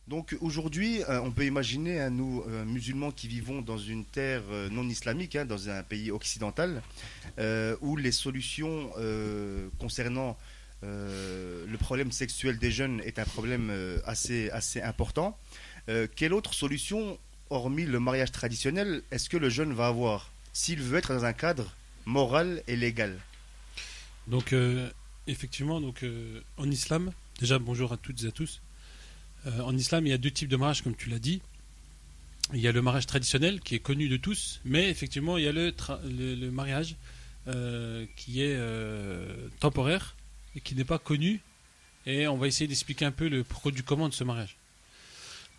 Donc aujourd'hui, on peut imaginer nous, musulmans qui vivons dans une terre non islamique, hein, dans un pays occidental, où les solutions concernant le problème sexuel des jeunes est un problème assez important. Quelle autre solution, hormis le mariage traditionnel, est-ce que le jeune va avoir s'il veut être dans un cadre moral et légal? Donc, effectivement, en islam, déjà bonjour à toutes et à tous. En islam, il y a deux types de mariage, comme tu l'as dit. Il y a le mariage traditionnel qui est connu de tous, mais effectivement, il y a le mariage qui est temporaire et qui n'est pas connu. Et on va essayer d'expliquer un peu le pourquoi du comment de ce mariage.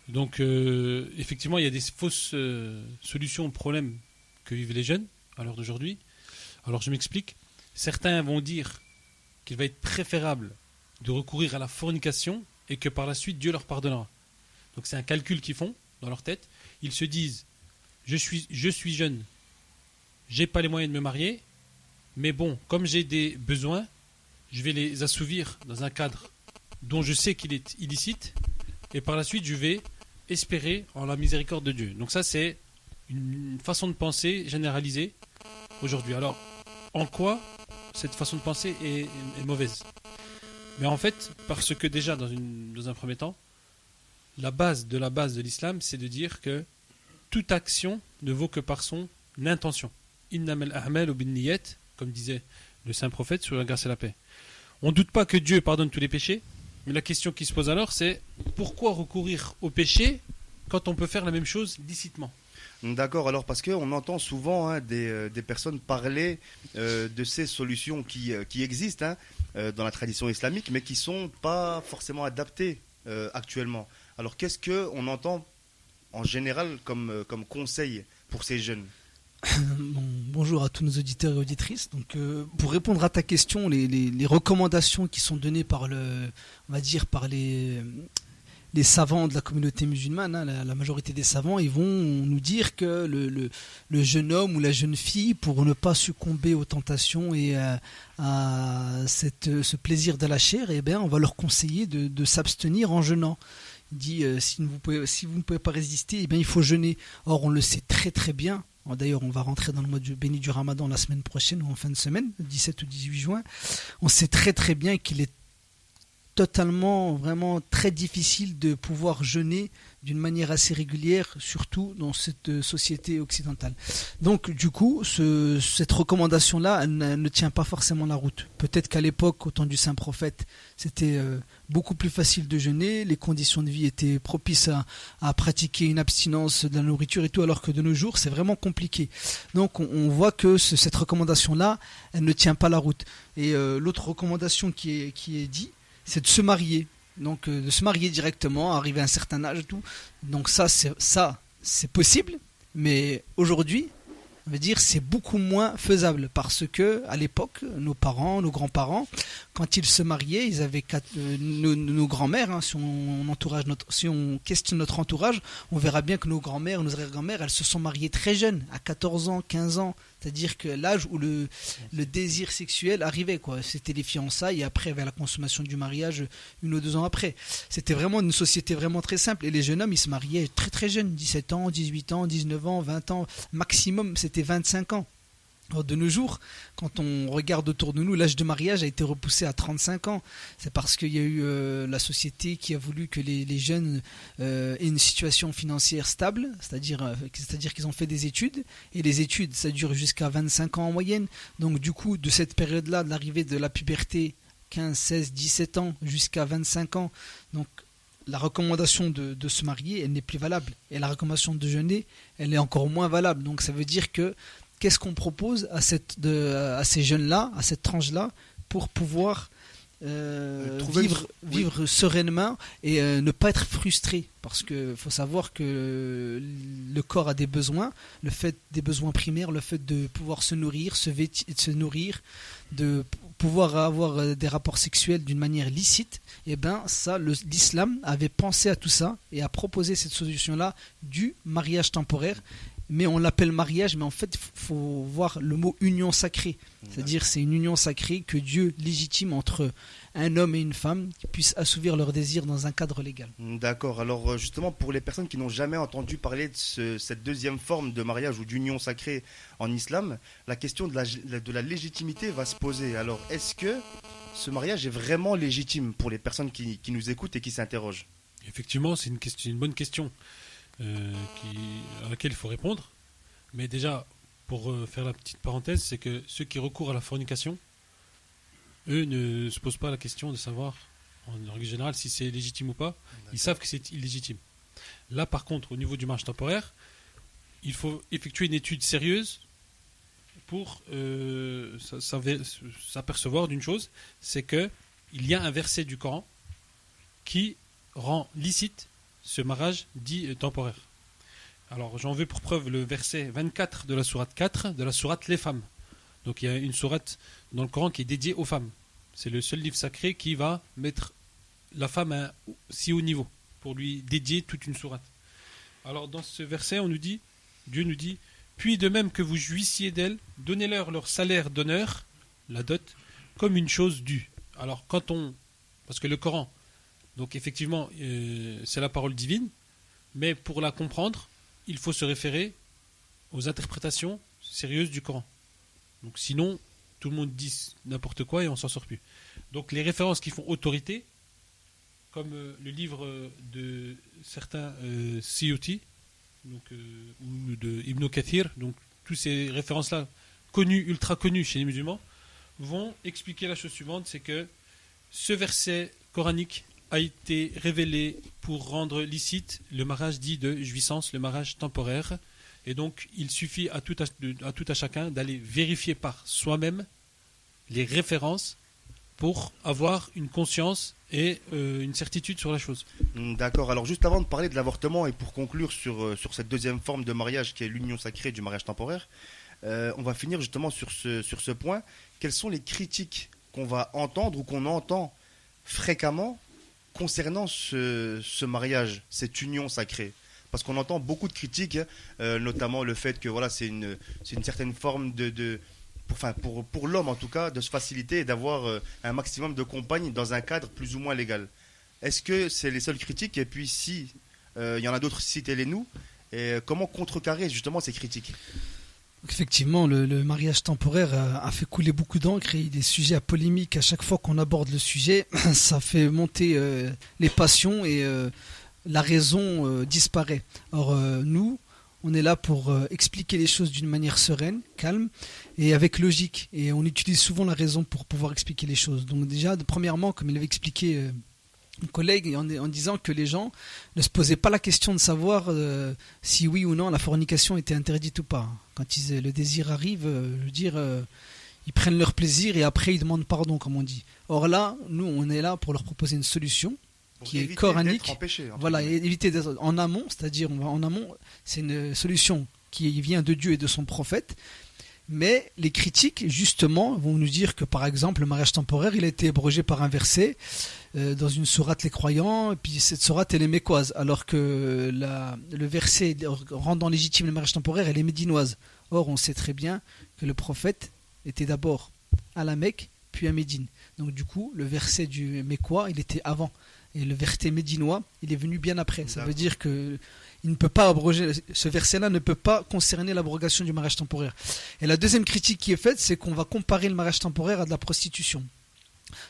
Donc, effectivement, il y a des fausses solutions aux problèmes que vivent les jeunes à l'heure d'aujourd'hui. Alors, je m'explique. Certains vont dire qu'il va être préférable de recourir à la fornication et que par la suite Dieu leur pardonnera. Donc c'est un calcul qu'ils font dans leur tête. Ils se disent je suis jeune, j'ai pas les moyens de me marier, mais bon, comme j'ai des besoins, je vais les assouvir dans un cadre dont je sais qu'il est illicite, et par la suite je vais espérer en la miséricorde de Dieu. Donc ça c'est une façon de penser généralisée aujourd'hui. Alors en quoi cette façon de penser est mauvaise? Mais en fait, parce que déjà, dans un premier temps, la base de l'islam, c'est de dire que toute action ne vaut que par son intention. Innamal a'malu binniyat, comme disait le saint prophète sur la grâce et la paix. On ne doute pas que Dieu pardonne tous les péchés, mais la question qui se pose alors, c'est pourquoi recourir au péché quand on peut faire la même chose licitement? D'accord, alors parce qu'on entend souvent des personnes parler de ces solutions qui existent dans la tradition islamique, mais qui ne sont pas forcément adaptées actuellement. Alors qu'est-ce qu'on entend en général comme conseil pour ces jeunes? Bon, bonjour à tous nos auditeurs et auditrices. Donc, pour répondre à ta question, les recommandations qui sont données par on va dire par les savants de la communauté musulmane, la majorité des savants, ils vont nous dire que le jeune homme ou la jeune fille, pour ne pas succomber aux tentations et à ce plaisir de la chair, eh bien, on va leur conseiller de s'abstenir en jeûnant. Il dit si vous ne pouvez pas résister, eh bien, il faut jeûner. Or, on le sait très très bien. D'ailleurs, on va rentrer dans le mois béni du Ramadan la semaine prochaine ou en fin de semaine, le 17 ou 18 juin. On sait très très bien qu'il est totalement, vraiment très difficile de pouvoir jeûner d'une manière assez régulière, surtout dans cette société occidentale. Donc, du coup, cette recommandation-là, elle ne tient pas forcément la route. Peut-être qu'à l'époque, au temps du saint prophète, c'était beaucoup plus facile de jeûner, les conditions de vie étaient propices à pratiquer une abstinence de la nourriture et tout, alors que de nos jours, c'est vraiment compliqué. Donc, on voit que cette recommandation-là, elle ne tient pas la route. Et l'autre recommandation qui est dit, c'est de se marier. Donc de se marier directement, arriver à un certain âge et tout. Donc ça c'est possible, mais aujourd'hui, on va dire c'est beaucoup moins faisable parce que à l'époque, nos parents, nos grands-parents, quand ils se mariaient, ils avaient nos grands-mères, si on questionne notre entourage, on verra bien que nos grands-mères, nos arrière-grands-mères, elles se sont mariées très jeunes, à 14 ans, 15 ans. C'est-à-dire que l'âge où le désir sexuel arrivait, quoi. C'était les fiançailles et après vers la consommation du mariage 1 ou 2 ans après. C'était vraiment une société vraiment très simple. Et les jeunes hommes, ils se mariaient très très jeunes, 17 ans, 18 ans, 19 ans, 20 ans. Maximum, c'était 25 ans. Alors de nos jours, quand on regarde autour de nous, l'âge de mariage a été repoussé à 35 ans. C'est parce qu'il y a eu la société qui a voulu que les jeunes aient une situation financière stable, c'est-à-dire qu'ils ont fait des études, et les études, ça dure jusqu'à 25 ans en moyenne. Donc du coup, de cette période-là, de l'arrivée de la puberté, 15, 16, 17 ans, jusqu'à 25 ans, donc la recommandation de se marier, elle n'est plus valable. Et la recommandation de jeûner, elle est encore moins valable. Donc ça veut dire que qu'est-ce qu'on propose à ces jeunes-là, à cette tranche-là, pour pouvoir vivre sereinement et ne pas être frustré? Parce qu'il faut savoir que le corps a des besoins, le fait des besoins primaires, le fait de pouvoir se nourrir, se nourrir, de pouvoir avoir des rapports sexuels d'une manière licite, et ben ça, l'islam avait pensé à tout ça et a proposé cette solution-là du mariage temporaire. mais on l'appelle mariage, mais en fait, il faut voir le mot union sacrée. C'est-à-dire, c'est une union sacrée que Dieu légitime entre un homme et une femme qui puissent assouvir leurs désirs dans un cadre légal. D'accord. Alors justement, pour les personnes qui n'ont jamais entendu parler de cette deuxième forme de mariage ou d'union sacrée en islam, la question de la légitimité va se poser. Alors, est-ce que ce mariage est vraiment légitime pour les personnes qui nous écoutent et qui s'interrogent? Effectivement, c'est une bonne question à laquelle il faut répondre. Mais déjà, pour faire la petite parenthèse, c'est que ceux qui recourent à la fornication, eux ne se posent pas la question de savoir, en règle générale, si c'est légitime ou pas. D'accord. Ils savent que c'est illégitime. Là, par contre, au niveau du mariage temporaire, il faut effectuer une étude sérieuse pour s'apercevoir d'une chose, c'est que il y a un verset du Coran qui rend licite ce mariage dit temporaire. Alors, j'en veux pour preuve le verset 24 de la sourate 4, de la sourate Les Femmes. Donc, il y a une sourate dans le Coran qui est dédiée aux femmes. C'est le seul livre sacré qui va mettre la femme à un si haut niveau, pour lui dédier toute une sourate. Alors, dans ce verset, Dieu nous dit, puis de même que vous jouissiez d'elles, donnez-leur leur salaire d'honneur, la dot, comme une chose due. Alors, parce que le Coran, donc effectivement, c'est la parole divine, mais pour la comprendre, il faut se référer aux interprétations sérieuses du Coran. Donc sinon, tout le monde dit n'importe quoi et on s'en sort plus. Donc les références qui font autorité, comme le livre de certains Suyuti, ou de Ibn Kathir, donc toutes ces références-là, ultra connues chez les musulmans, vont expliquer la chose suivante, c'est que ce verset coranique a été révélé pour rendre licite le mariage dit de jouissance, le mariage temporaire. Et donc, il suffit à tout à chacun d'aller vérifier par soi-même les références pour avoir une conscience et une certitude sur la chose. D'accord. Alors, juste avant de parler de l'avortement et pour conclure sur cette deuxième forme de mariage qui est l'union sacrée du mariage temporaire, on va finir justement sur ce point. Quelles sont les critiques qu'on va entendre ou qu'on entend fréquemment concernant ce mariage, cette union sacrée? Parce qu'on entend beaucoup de critiques, notamment le fait que voilà, c'est une certaine forme pour l'homme en tout cas, de se faciliter et d'avoir un maximum de compagnes dans un cadre plus ou moins légal. Est-ce que c'est les seules critiques? Et puis si il y en a d'autres, citez-les-nous. Et comment contrecarrer justement ces critiques? Effectivement, le mariage temporaire a fait couler beaucoup d'encre et des sujets à polémique. À chaque fois qu'on aborde le sujet, ça fait monter les passions et la raison disparaît. Or, nous, on est là pour expliquer les choses d'une manière sereine, calme et avec logique. Et on utilise souvent la raison pour pouvoir expliquer les choses. Donc déjà, premièrement, comme il avait expliqué un collègue, en disant que les gens ne se posaient pas la question de savoir si oui ou non la fornication était interdite ou pas. Quand le désir arrive, je veux dire, ils prennent leur plaisir et après ils demandent pardon, comme on dit. Or là, nous, on est là pour leur proposer une solution qui est coranique. Voilà, et éviter d'être en amont, c'est-à-dire en amont, c'est une solution qui vient de Dieu et de son prophète. Mais les critiques, justement, vont nous dire que, par exemple, le mariage temporaire, il a été abrogé par un verset dans une sourate Les Croyants, et puis cette sourate, elle est mécoise, alors que le verset rendant légitime le mariage temporaire, elle est médinoise. Or, on sait très bien que le prophète était d'abord à la Mecque, puis à Médine. Donc, du coup, le verset du mécois, il était avant. Et le verset médinois, il est venu bien après. Ça veut dire que il ne peut pas abroger, ce verset-là ne peut pas concerner l'abrogation du mariage temporaire. Et la deuxième critique qui est faite, c'est qu'on va comparer le mariage temporaire à de la prostitution.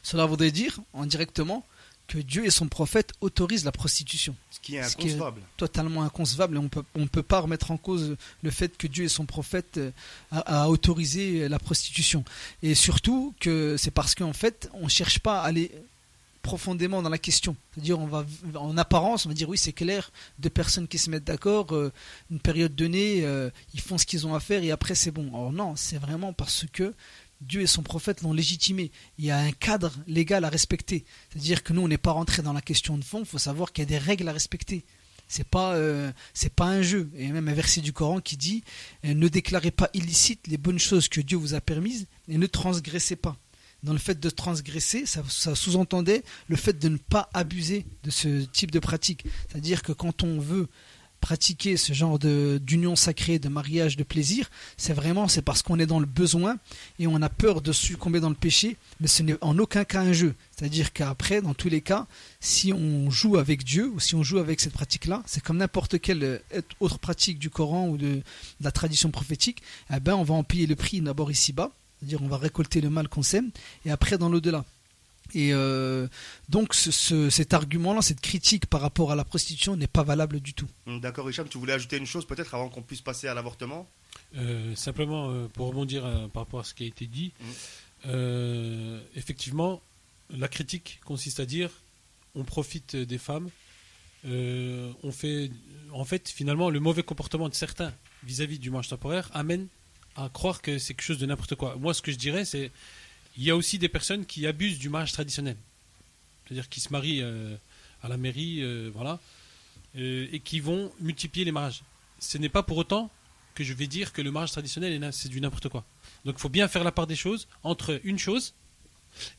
Cela voudrait dire, indirectement, que Dieu et son prophète autorisent la prostitution. Ce qui est inconcevable. Totalement inconcevable. Et on ne peut pas remettre en cause le fait que Dieu et son prophète a autorisé la prostitution. Et surtout que c'est parce qu'en fait, on ne cherche pas à aller profondément dans la question. C'est-à-dire, en apparence, on va dire oui, c'est clair, deux personnes qui se mettent d'accord, une période donnée, ils font ce qu'ils ont à faire et après c'est bon. Or non, c'est vraiment parce que Dieu et son prophète l'ont légitimé. Il y a un cadre légal à respecter. C'est-à-dire que nous, on n'est pas rentré dans la question de fond, il faut savoir qu'il y a des règles à respecter. C'est pas un jeu. Et même un verset du Coran qui dit ne déclarez pas illicite les bonnes choses que Dieu vous a permises et ne transgressez pas. Dans le fait de transgresser, ça sous-entendait le fait de ne pas abuser de ce type de pratique. C'est-à-dire que quand on veut pratiquer ce genre d'union sacrée, de mariage, de plaisir, c'est parce qu'on est dans le besoin et on a peur de succomber dans le péché, mais ce n'est en aucun cas un jeu. C'est-à-dire qu'après, dans tous les cas, si on joue avec Dieu ou si on joue avec cette pratique-là, c'est comme n'importe quelle autre pratique du Coran ou de la tradition prophétique, eh ben, on va en payer le prix d'abord ici-bas, c'est-à-dire on va récolter le mal qu'on sème, et après dans l'au-delà. Et donc cet argument-là, cette critique par rapport à la prostitution n'est pas valable du tout. D'accord, Hicham, tu voulais ajouter une chose peut-être avant qu'on puisse passer à l'avortement? Simplement pour rebondir par rapport à ce qui a été dit, effectivement, la critique consiste à dire on profite des femmes, on fait, en fait, finalement, le mauvais comportement de certains vis-à-vis du mariage temporaire amène à croire que c'est quelque chose de n'importe quoi. Moi, ce que je dirais, c'est il y a aussi des personnes qui abusent du mariage traditionnel. C'est-à-dire qui se marient à la mairie, voilà, et qui vont multiplier les mariages. Ce n'est pas pour autant que je vais dire que le mariage traditionnel, c'est du n'importe quoi. Donc il faut bien faire la part des choses entre une chose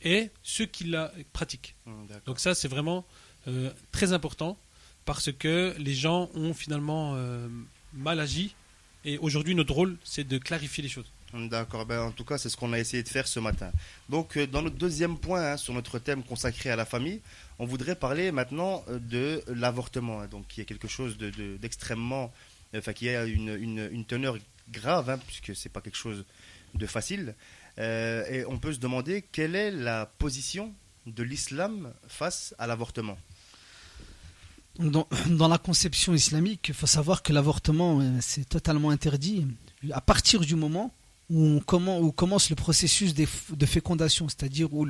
et ceux qui la pratiquent. Donc ça, c'est vraiment très important parce que les gens ont finalement mal agi. Et aujourd'hui, notre rôle, c'est de clarifier les choses. D'accord, ben, en tout cas c'est ce qu'on a essayé de faire ce matin. Donc dans notre deuxième point sur notre thème consacré à la famille, on voudrait parler maintenant de l'avortement, donc qui est quelque chose d'extrêmement, enfin qui a une teneur grave, puisque c'est pas quelque chose de facile. Et on peut se demander quelle est la position de l'islam face à l'avortement. Dans la conception islamique, il faut savoir que l'avortement c'est totalement interdit à partir du moment où commence le processus de fécondation, c'est-à-dire où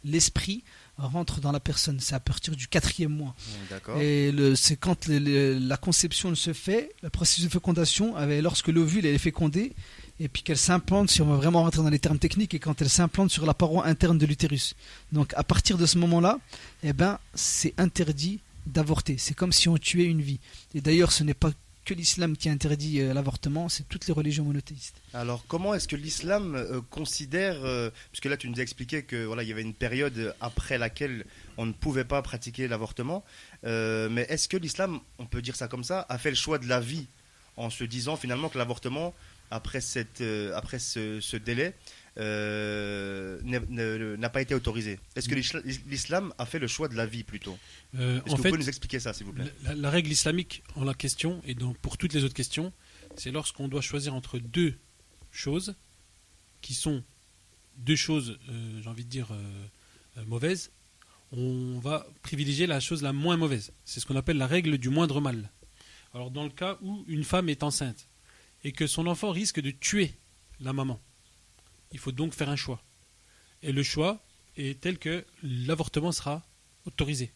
l'esprit rentre dans la personne. C'est à partir du 4e mois. D'accord. Et c'est quand la conception se fait, le processus de fécondation, lorsque l'ovule est fécondé, et puis qu'elle s'implante, si on va vraiment rentrer dans les termes techniques, et quand elle s'implante sur la paroi interne de l'utérus. Donc à partir de ce moment-là, eh ben, c'est interdit d'avorter. C'est comme si on tuait une vie. Et d'ailleurs, ce n'est pas que l'islam qui interdit l'avortement, c'est toutes les religions monothéistes. Alors comment est-ce que l'islam considère, puisque là tu nous as expliqué que voilà, il y avait une période après laquelle on ne pouvait pas pratiquer l'avortement, mais est-ce que l'islam, on peut dire ça comme ça, a fait le choix de la vie en se disant finalement que l'avortement, après ce délai, n'a pas été autorisé? Est-ce que l'islam a fait le choix de la vie plutôt? Est-ce que vous pouvez nous expliquer ça, s'il vous plaît? La règle islamique en la question, et donc pour toutes les autres questions, c'est lorsqu'on doit choisir entre deux choses, qui sont deux choses, j'ai envie de dire, mauvaises, on va privilégier la chose la moins mauvaise. C'est ce qu'on appelle la règle du moindre mal. Alors dans le cas où une femme est enceinte, et que son enfant risque de tuer la maman, il faut donc faire un choix. Et le choix est tel que l'avortement sera autorisé.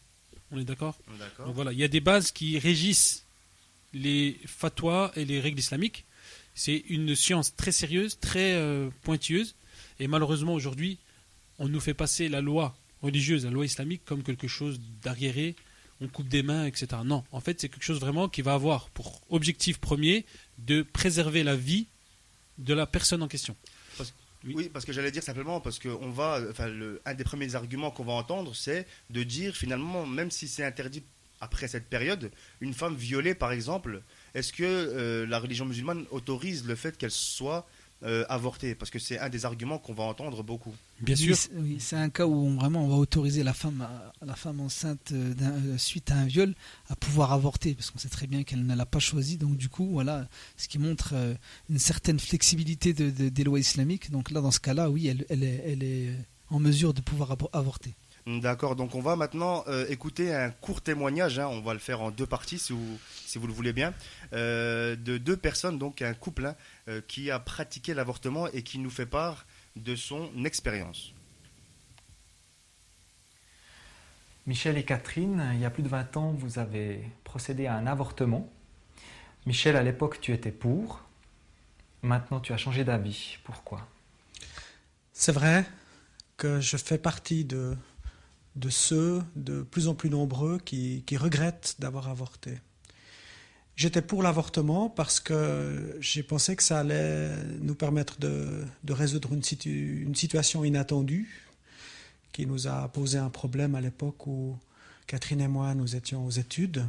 On est d'accord? D'accord. Donc voilà, il y a des bases qui régissent les fatwas et les règles islamiques. C'est une science très sérieuse, très pointilleuse. Et malheureusement, aujourd'hui, on nous fait passer la loi religieuse, la loi islamique, comme quelque chose d'arriéré. On coupe des mains, etc. Non, en fait, c'est quelque chose vraiment qui va avoir pour objectif premier de préserver la vie de la personne en question. Oui, parce que j'allais dire simplement, parce que un des premiers arguments qu'on va entendre, c'est de dire finalement, même si c'est interdit après cette période, une femme violée par exemple, est-ce que la religion musulmane autorise le fait qu'elle soit avortée? Parce que c'est un des arguments qu'on va entendre beaucoup. Bien sûr. Oui, c'est un cas où vraiment on va autoriser la femme enceinte suite à un viol à pouvoir avorter, parce qu'on sait très bien qu'elle ne l'a pas choisi. Donc du coup, voilà, ce qui montre une certaine flexibilité des lois islamiques. Donc là, dans ce cas-là, oui, elle est en mesure de pouvoir avorter. D'accord, donc on va maintenant écouter un court témoignage, on va le faire en deux parties si vous le voulez bien, de deux personnes, donc un couple qui a pratiqué l'avortement et qui nous fait part de son expérience. Michel et Catherine, il y a plus de 20 ans, vous avez procédé à un avortement. Michel, à l'époque, tu étais pour. Maintenant, tu as changé d'avis. Pourquoi? C'est vrai que je fais partie de ceux de plus en plus nombreux qui regrettent d'avoir avorté. J'étais pour l'avortement parce que j'ai pensé que ça allait nous permettre de résoudre une situation inattendue qui nous a posé un problème à l'époque où Catherine et moi nous étions aux études.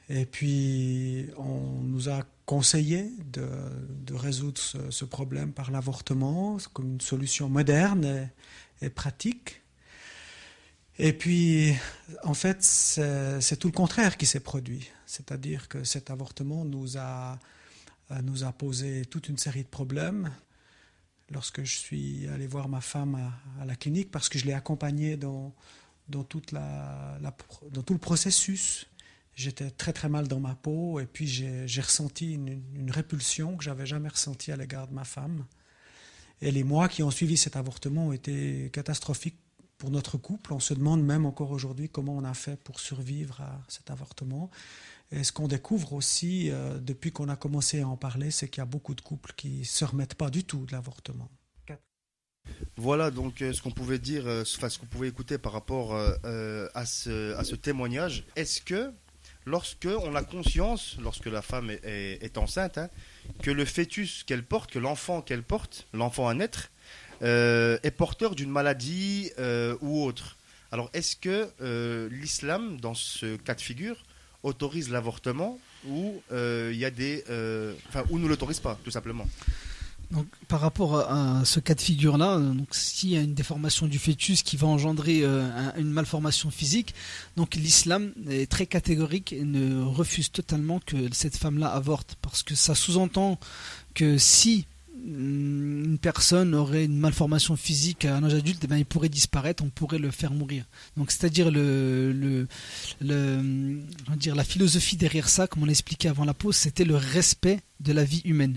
Et puis, on nous a conseillé de résoudre ce problème par l'avortement, comme une solution moderne et pratique. Et puis, en fait, c'est tout le contraire qui s'est produit. C'est-à-dire que cet avortement nous a posé toute une série de problèmes. Lorsque je suis allé voir ma femme à la clinique, parce que je l'ai accompagnée dans tout le processus, j'étais très très mal dans ma peau, et puis j'ai ressenti une répulsion que j'avais jamais ressentie à l'égard de ma femme. Et les mois qui ont suivi cet avortement ont été catastrophiques pour notre couple. On se demande même encore aujourd'hui comment on a fait pour survivre à cet avortement. Et ce qu'on découvre aussi depuis qu'on a commencé à en parler, c'est qu'il y a beaucoup de couples qui ne se remettent pas du tout de l'avortement. Voilà donc ce qu'on pouvait dire, ce qu'on pouvait écouter par rapport à ce témoignage. Est-ce que lorsque on a conscience, lorsque la femme est enceinte, que le fœtus qu'elle porte, que l'enfant qu'elle porte, l'enfant à naître, est porteur d'une maladie ou autre. Alors est-ce que l'islam, dans ce cas de figure, autorise l'avortement ou il y a ou ne l'autorise pas, tout simplement? Donc, par rapport à ce cas de figure-là, donc s'il y a une déformation du fœtus qui va engendrer une malformation physique, donc l'islam est très catégorique et ne refuse totalement que cette femme-là avorte, parce que ça sous-entend que si une personne aurait une malformation physique à un âge adulte, eh bien, il pourrait disparaître, on pourrait le faire mourir. Donc, c'est-à-dire la philosophie derrière ça, comme on l'a expliqué avant la pause, c'était le respect de la vie humaine.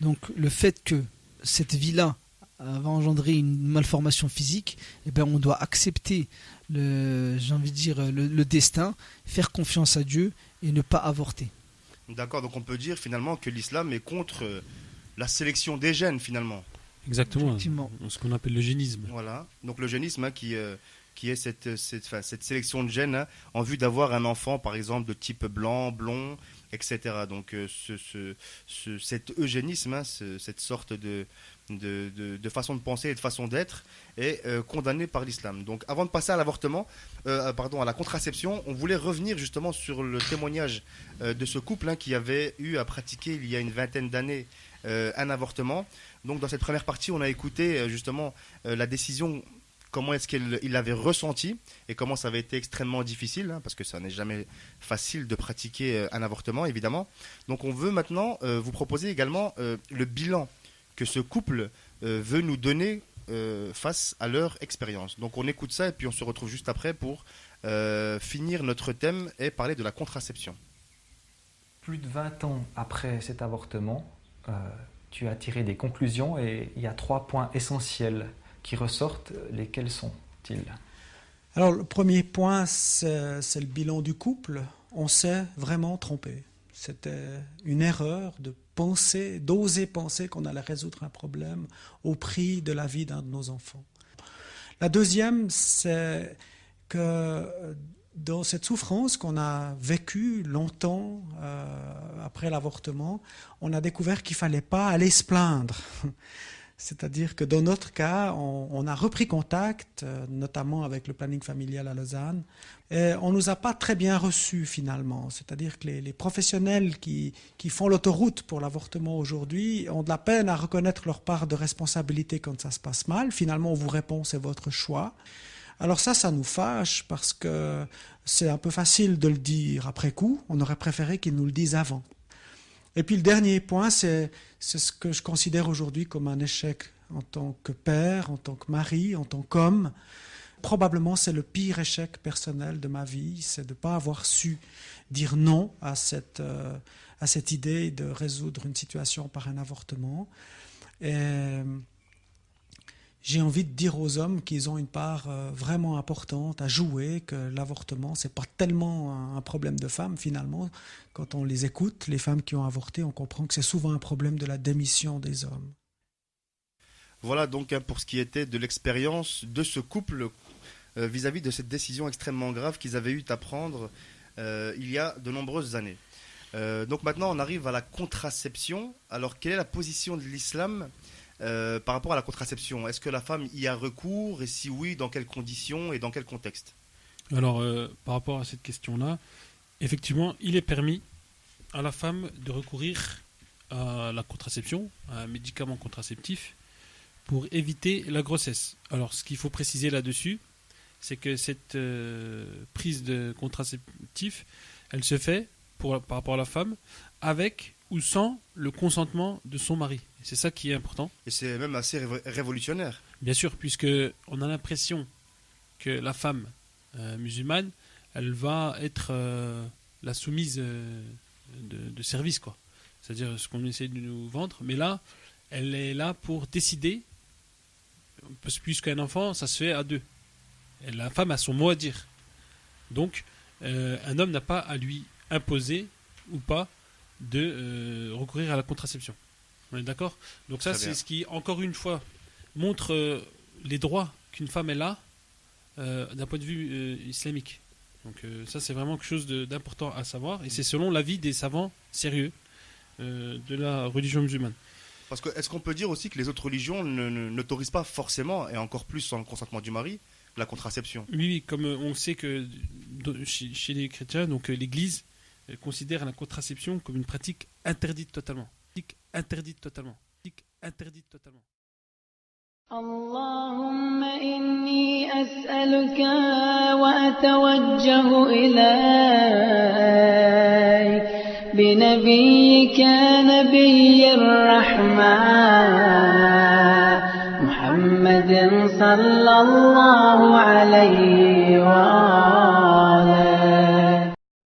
Donc, le fait que cette vie-là va engendrer une malformation physique, eh bien, on doit accepter le destin, faire confiance à Dieu et ne pas avorter. D'accord, donc on peut dire finalement que l'islam est contre la sélection des gènes finalement. Exactement, ce qu'on appelle l'eugénisme. Voilà, donc l'eugénisme qui est cette sélection de gènes en vue d'avoir un enfant par exemple de type blanc, blond, etc. Donc cet eugénisme, cette sorte de façon de penser et de façon d'être est condamné par l'islam. Donc avant de passer à l'avortement, à la contraception, on voulait revenir justement sur le témoignage de ce couple qui avait eu à pratiquer il y a une vingtaine d'années un avortement. Donc dans cette première partie, on a écouté justement la décision, comment est-ce qu'il l'avait ressenti et comment ça avait été extrêmement difficile, parce que ça n'est jamais facile de pratiquer un avortement, évidemment. Donc on veut maintenant vous proposer également le bilan que ce couple veut nous donner face à leur expérience. Donc on écoute ça et puis on se retrouve juste après pour finir notre thème et parler de la contraception. Plus de 20 ans après cet avortement, tu as tiré des conclusions et il y a 3 points essentiels qui ressortent. Lesquels sont-ils? Alors, le premier point, c'est le bilan du couple. On s'est vraiment trompé. C'était une erreur d'oser penser qu'on allait résoudre un problème au prix de la vie d'un de nos enfants. La deuxième, c'est que dans cette souffrance qu'on a vécue longtemps après l'avortement, on a découvert qu'il ne fallait pas aller se plaindre. C'est-à-dire que dans notre cas, on a repris contact, notamment avec le planning familial à Lausanne, et on ne nous a pas très bien reçus finalement. C'est-à-dire que les professionnels qui font l'autoroute pour l'avortement aujourd'hui ont de la peine à reconnaître leur part de responsabilité quand ça se passe mal. Finalement, on vous répond, c'est votre choix. Alors ça nous fâche parce que c'est un peu facile de le dire après coup. On aurait préféré qu'ils nous le disent avant. Et puis le dernier point, c'est ce que je considère aujourd'hui comme un échec en tant que père, en tant que mari, en tant qu'homme. Probablement, c'est le pire échec personnel de ma vie, c'est de ne pas avoir su dire non à cette idée de résoudre une situation par un avortement. Et j'ai envie de dire aux hommes qu'ils ont une part vraiment importante à jouer, que l'avortement, ce n'est pas tellement un problème de femmes finalement. Quand on les écoute, les femmes qui ont avorté, on comprend que c'est souvent un problème de la démission des hommes. Voilà donc pour ce qui était de l'expérience de ce couple vis-à-vis de cette décision extrêmement grave qu'ils avaient eu à prendre il y a de nombreuses années. Donc maintenant on arrive à la contraception. Alors quelle est la position de l'islam par rapport à la contraception? Est-ce que la femme y a recours et si oui, dans quelles conditions et dans quel contexte? Alors par rapport à cette question-là, effectivement, il est permis à la femme de recourir à la contraception, à un médicament contraceptif, pour éviter la grossesse. Alors, ce qu'il faut préciser là-dessus, c'est que cette prise de contraceptif, elle se fait, par rapport à la femme, avec ou sans le consentement de son mari. C'est ça qui est important. Et c'est même assez révolutionnaire. Bien sûr, puisque on a l'impression que la femme musulmane, elle va être la soumise de service, quoi. C'est-à-dire ce qu'on essaie de nous vendre. Mais là, elle est là pour décider, parce que puisqu'un enfant, ça se fait à deux. Et la femme a son mot à dire. Donc, un homme n'a pas à lui imposer ou pas de recourir à la contraception. On est d'accord ? Donc ça, c'est ce qui, encore une fois, montre les droits qu'une femme elle a d'un point de vue islamique. Donc ça, c'est vraiment quelque chose d'important à savoir. Et c'est selon l'avis des savants sérieux de la religion musulmane. Parce que est-ce qu'on peut dire aussi que les autres religions n'autorisent pas forcément, et encore plus sans le consentement du mari, la contraception ? Oui, comme on sait que chez les chrétiens, donc l'Église considère la contraception comme une pratique interdite totalement. Interdite totalement. Interdite totalement. اللهم إني أسألك وأتوجه إليك بنبيك نبي الرحمة محمد صلى الله عليه